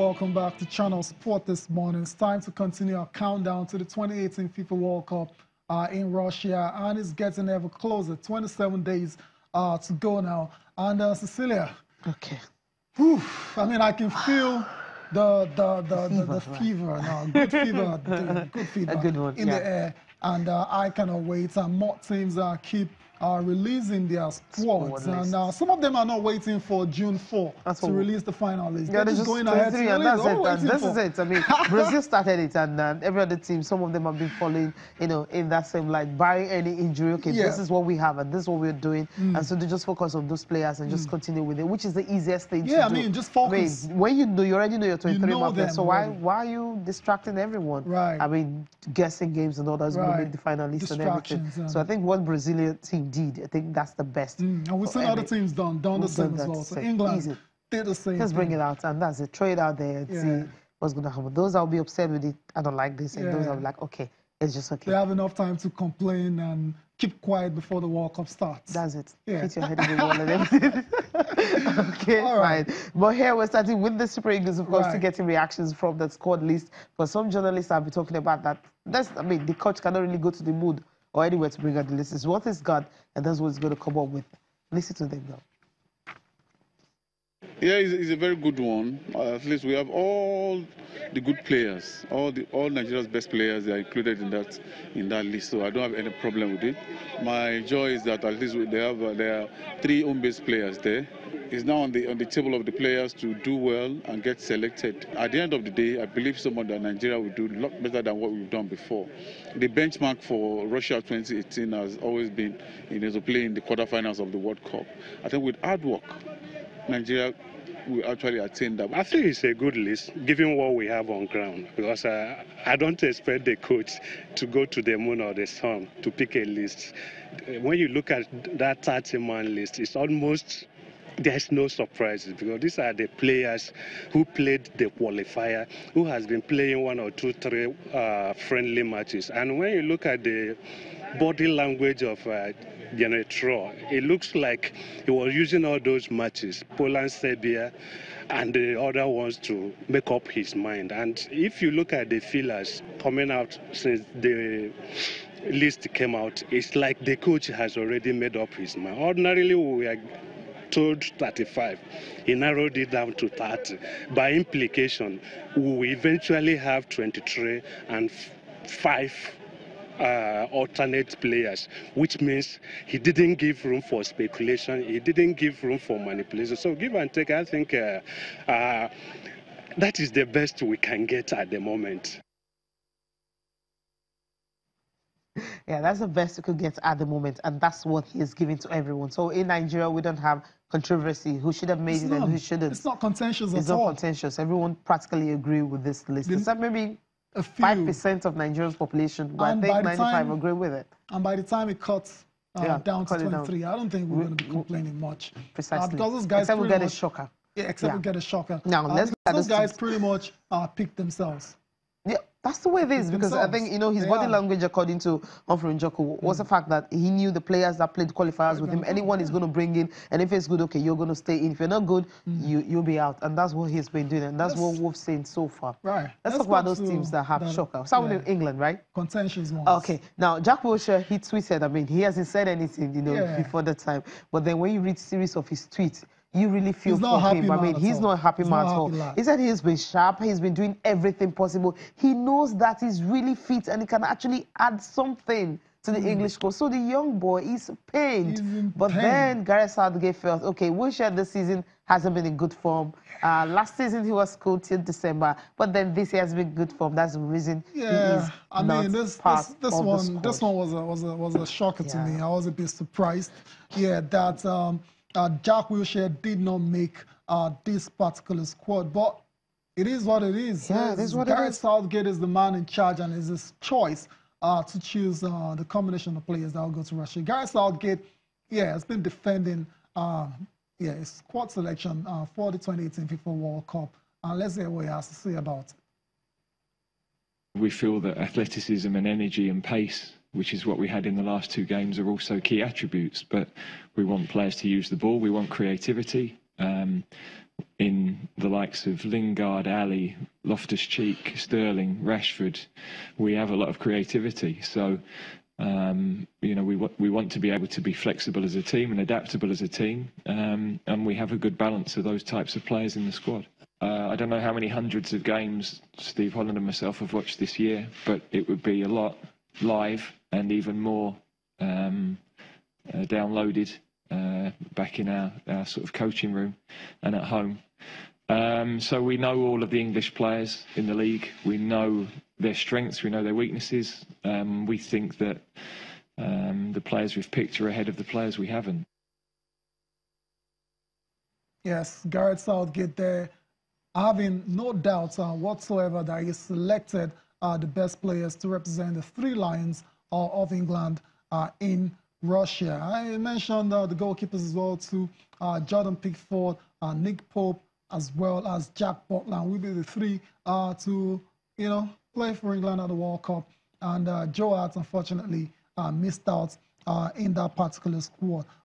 welcome back to Channel Sport this morning. It's time to continue our countdown to the 2018 FIFA World Cup in Russia, and it's getting ever closer. 27 days to go now. And Cecilia, okay. Whew, I mean, I can feel the fever now. Good fever, good fever, a good one, in the air, and I cannot wait. And more teams keep releasing their squads, and some of them are not waiting for June 4 to release the final list. Yeah, they're just going ahead to and release. that's it. And this is it. I mean, Brazil started it, and every other team, some of them have been following, in that same line, barring any injury. Okay, this is what we have, and this is what we're doing, and so they just focus on those players and just continue with it, which is the easiest thing to do. Yeah, I mean, just focus. I mean, when you already know your 23 members, so why are you distracting everyone? Right. I mean, guessing games and all that's going to make the final list and everything. So I think what Brazilian team did, I think that's the best. And we've seen other teams done the same as well. So England did the same. Just bring it out, and that's it. Throw it out there and see what's going to happen. Those that'll be upset with it, I don't like this, and those that'll be like, okay, it's just okay. They have enough time to complain and keep quiet before the World Cup starts. That's it. Hit your head in the wall and everything. Okay, all right. But here we're starting with the Super Eagles, of course, to getting reactions from the squad list. But some journalists have been talking about that. I mean, the coach cannot really go to the mood or anywhere to bring out the list. It's what he's got, and that's what he's going to come up with. Listen to them now. Yeah, it's a very good one. At least we have all the good players, all Nigeria's best players. They are included in that list, so I don't have any problem with it. My joy is that at least there are 3 home-based players there. It's now on the table of the players to do well and get selected. At the end of the day, I believe someone that Nigeria will do a lot better than what we've done before. The benchmark for Russia 2018 has always been to play in the quarterfinals of the World Cup. I think with hard work, Nigeria will actually attain that. I think it's a good list, given what we have on ground, because I don't expect the coach to go to the moon or the sun to pick a list. When you look at that 30-man list, it's almost... there's no surprises, because these are the players who played the qualifier, who has been playing 1 or 2, 3 friendly matches. And when you look at the body language of General, it looks like he was using all those matches, Poland, Serbia, and the other ones to make up his mind. And if you look at the feelers coming out since the list came out, it's like the coach has already made up his mind. Ordinarily, we are told 35. He narrowed it down to 30. By implication, we will eventually have 23 and 5 alternate players, which means he didn't give room for speculation, he didn't give room for manipulation. So give and take, I think that is the best we can get at the moment. Yeah, that's the best we could get at the moment, and that's what he is giving to everyone. So in Nigeria, we don't have controversy. Who should have made it and who shouldn't. It's not contentious at all. It's not contentious. Everyone practically agree with this list. Except maybe 5% of Nigeria's population, but I think 95 agree with it. And by the time it cuts down to 23, I don't think we're going to be complaining much. Precisely. Because those guys except we get a shocker. Yeah, except we get a shocker. Now, let's look at those guys pretty much pick themselves. Yeah, that's the way it is, because I think, his body language, according to Njoku, was the fact that he knew the players that played qualifiers with him. Anyone is going to bring in, and if it's good, okay, you're going to stay in. If you're not good, you'll be out. And that's what he's been doing, and that's what we've seen so far. Right. Let's talk about those teams that have shocker. Starting with England, right? Contentious ones. Okay. Now, Jack Wilshere, he tweeted, I mean, he hasn't said anything, before the time. But then when you read series of his tweets, you really feel for him. I mean, he's not a happy man at all. He said he's been sharp, he's been doing everything possible. He knows that he's really fit and he can actually add something to the English squad. So the young boy is pained. But then Gareth Southgate felt, okay, Wilshere this season hasn't been in good form. Last season he was cool till December, but then this year has been good form. That's the reason he is this one was a shocker to me. I was a bit surprised. Yeah, that Jack Wilshere did not make this particular squad, but it is what it is. Yeah, it is what it is. Gareth Southgate is the man in charge, and it's his choice to choose the combination of players that will go to Russia. Gareth Southgate, has been defending his squad selection for the 2018 FIFA World Cup. Let's hear what he has to say about it. We feel that athleticism and energy and pace, which is what we had in the last 2 games, are also key attributes. But we want players to use the ball. We want creativity. in the likes of Lingard, Ali, Loftus-Cheek, Sterling, Rashford, we have a lot of creativity. So, you know, we want to be able to be flexible as a team and adaptable as a team, and we have a good balance of those types of players in the squad. I don't know how many hundreds of games Steve Holland and myself have watched this year, but it would be a lot live and even more downloaded back in our sort of coaching room and at home. So we know all of the English players in the league. We know their strengths, we know their weaknesses. We think that the players we've picked are ahead of the players we haven't. Yes, Gareth Southgate there, having no doubts whatsoever that he selected the best players to represent the three lions of England in Russia. I mentioned the goalkeepers as well too, Jordan Pickford, Nick Pope, as well as Jack Butland will be the three to, you know, play for England at the World Cup. And Joe Hart, unfortunately, missed out in that particular squad.